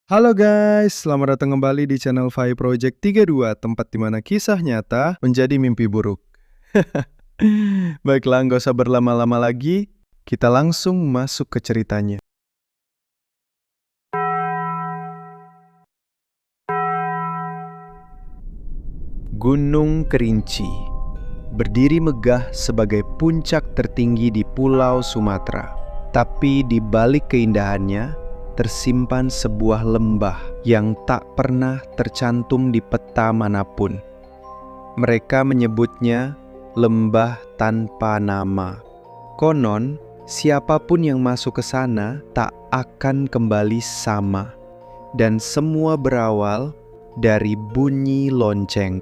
Halo guys, selamat datang kembali di channel Fai Project 32, tempat di mana kisah nyata menjadi mimpi buruk. Baiklah, nggak usah berlama-lama lagi, kita langsung masuk ke ceritanya. Gunung Kerinci berdiri megah sebagai puncak tertinggi di Pulau Sumatera. Tapi di balik keindahannya, tersimpan sebuah lembah yang tak pernah tercantum di peta manapun. Mereka menyebutnya lembah tanpa nama. Konon, siapapun yang masuk ke sana tak akan kembali sama. Dan semua berawal dari bunyi lonceng.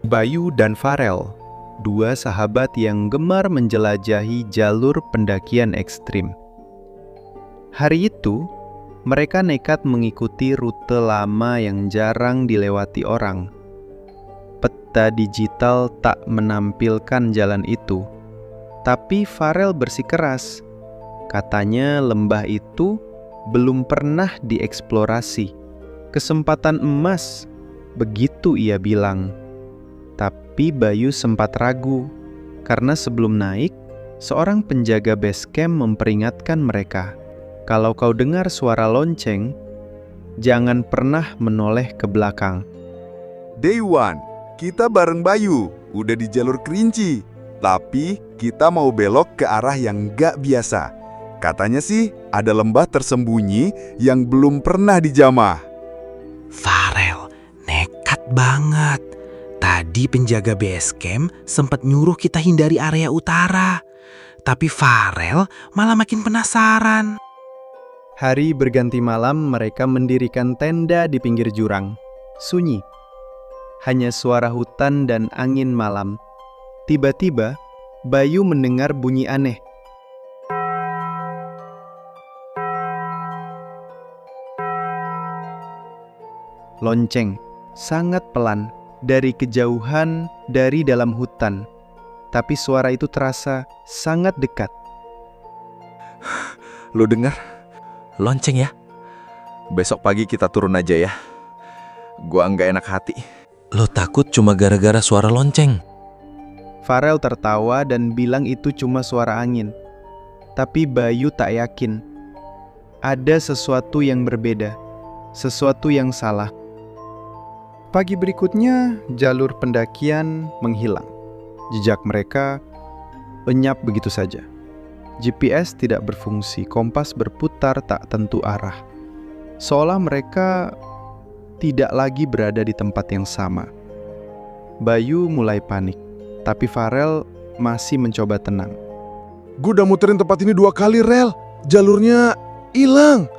Bayu dan Farel, dua sahabat yang gemar menjelajahi jalur pendakian ekstrim. Hari itu, mereka nekat mengikuti rute lama yang jarang dilewati orang. Peta digital tak menampilkan jalan itu, tapi Farel bersikeras. Katanya lembah itu belum pernah dieksplorasi. Kesempatan emas, begitu ia bilang. Tapi Bayu sempat ragu, karena sebelum naik, seorang penjaga base camp memperingatkan mereka. Kalau kau dengar suara lonceng, jangan pernah menoleh ke belakang. Day one, kita bareng Bayu, udah di jalur Kerinci. Tapi kita mau belok ke arah yang gak biasa. Katanya sih ada lembah tersembunyi yang belum pernah dijamah. Farel, nekat banget. Tadi penjaga base camp sempat nyuruh kita hindari area utara. Tapi Farel malah makin penasaran. Hari berganti malam, mereka mendirikan tenda di pinggir jurang. Sunyi. Hanya suara hutan dan angin malam. Tiba-tiba, Bayu mendengar bunyi aneh. Lonceng, sangat pelan, dari kejauhan, dari dalam hutan. Tapi suara itu terasa sangat dekat. Lo dengar? Lonceng ya? Besok pagi kita turun aja ya. Gua nggak enak hati. Lo takut cuma gara-gara suara lonceng? Farel tertawa dan bilang itu cuma suara angin. Tapi Bayu tak yakin. Ada sesuatu yang berbeda, sesuatu yang salah. Pagi berikutnya, jalur pendakian menghilang. Jejak mereka lenyap begitu saja. GPS tidak berfungsi, kompas berputar tak tentu arah. Seolah mereka tidak lagi berada di tempat yang sama. Bayu mulai panik, tapi Farel masih mencoba tenang. Gue udah muterin tempat ini 2 kali, Rel. Jalurnya hilang.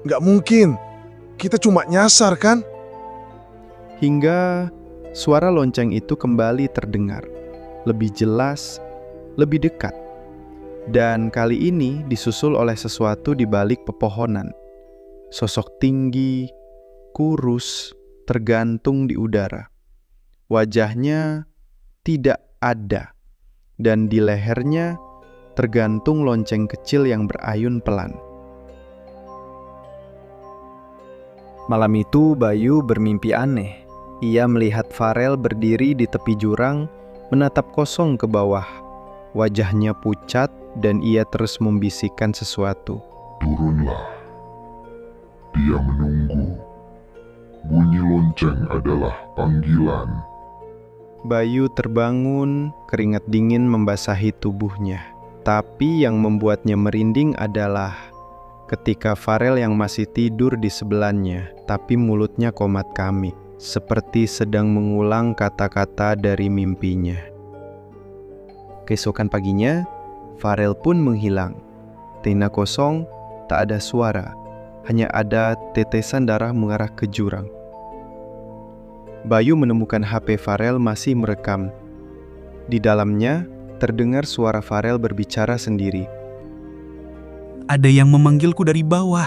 Nggak mungkin. Kita cuma nyasar, kan? Hingga suara lonceng itu kembali terdengar. Lebih jelas, lebih dekat. Dan kali ini disusul oleh sesuatu di balik pepohonan. Sosok tinggi, kurus, tergantung di udara. Wajahnya tidak ada. Dan di lehernya tergantung lonceng kecil yang berayun pelan. Malam itu Bayu bermimpi aneh. Ia melihat Farel berdiri di tepi jurang, menatap kosong ke bawah. Wajahnya pucat dan ia terus membisikkan sesuatu. Turunlah. Dia menunggu. Bunyi lonceng adalah panggilan. Bayu terbangun, keringat dingin membasahi tubuhnya. Tapi yang membuatnya merinding adalah ketika Farel yang masih tidur di sebelahnya, tapi mulutnya komat kamik, seperti sedang mengulang kata-kata dari mimpinya. Keesokan paginya, Farel pun menghilang. Tenda kosong, tak ada suara, hanya ada tetesan darah mengarah ke jurang. Bayu menemukan HP Farel masih merekam. Di dalamnya, terdengar suara Farel berbicara sendiri. Ada yang memanggilku dari bawah.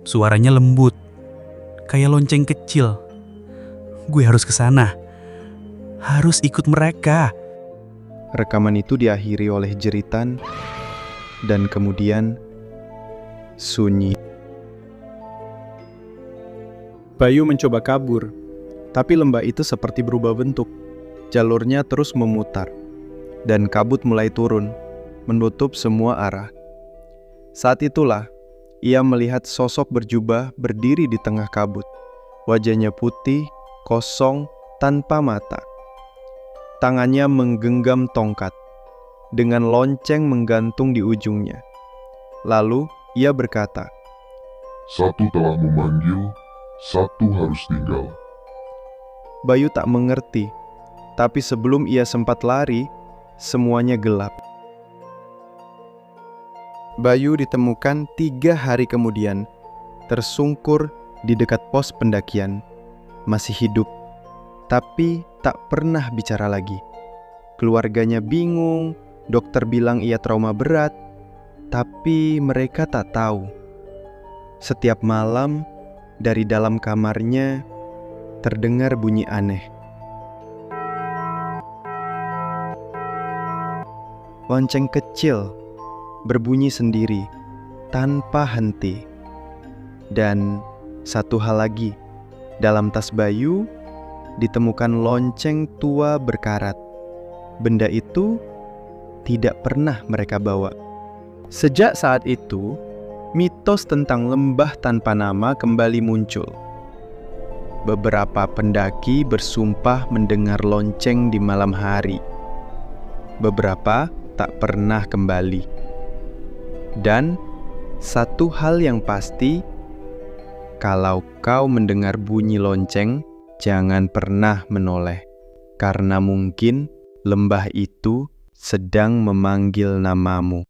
Suaranya lembut, kayak lonceng kecil. Gue harus ke sana. Harus ikut mereka. Rekaman itu diakhiri oleh jeritan dan kemudian sunyi. Bayu mencoba kabur, tapi lembah itu seperti berubah bentuk. Jalurnya terus memutar, dan kabut mulai turun, menutup semua arah. Saat itulah, ia melihat sosok berjubah berdiri di tengah kabut. Wajahnya putih, kosong, tanpa mata. Tangannya menggenggam tongkat, dengan lonceng menggantung di ujungnya. Lalu, ia berkata, Satu telah memanggil, satu harus tinggal. Bayu tak mengerti, tapi sebelum ia sempat lari, semuanya gelap. Bayu ditemukan 3 hari kemudian, tersungkur di dekat pos pendakian. Masih hidup, tapi tak pernah bicara lagi. Keluarganya bingung, dokter bilang ia trauma berat, tapi mereka tak tahu. Setiap malam, dari dalam kamarnya, terdengar bunyi aneh. Lonceng kecil berbunyi sendiri, tanpa henti. Dan satu hal lagi, dalam tas Bayu ditemukan lonceng tua berkarat. Benda itu tidak pernah mereka bawa. Sejak saat itu, mitos tentang lembah tanpa nama kembali muncul. Beberapa pendaki bersumpah mendengar lonceng di malam hari. Beberapa tak pernah kembali. Dan satu hal yang pasti, kalau kau mendengar bunyi lonceng, jangan pernah menoleh, karena mungkin lembah itu sedang memanggil namamu.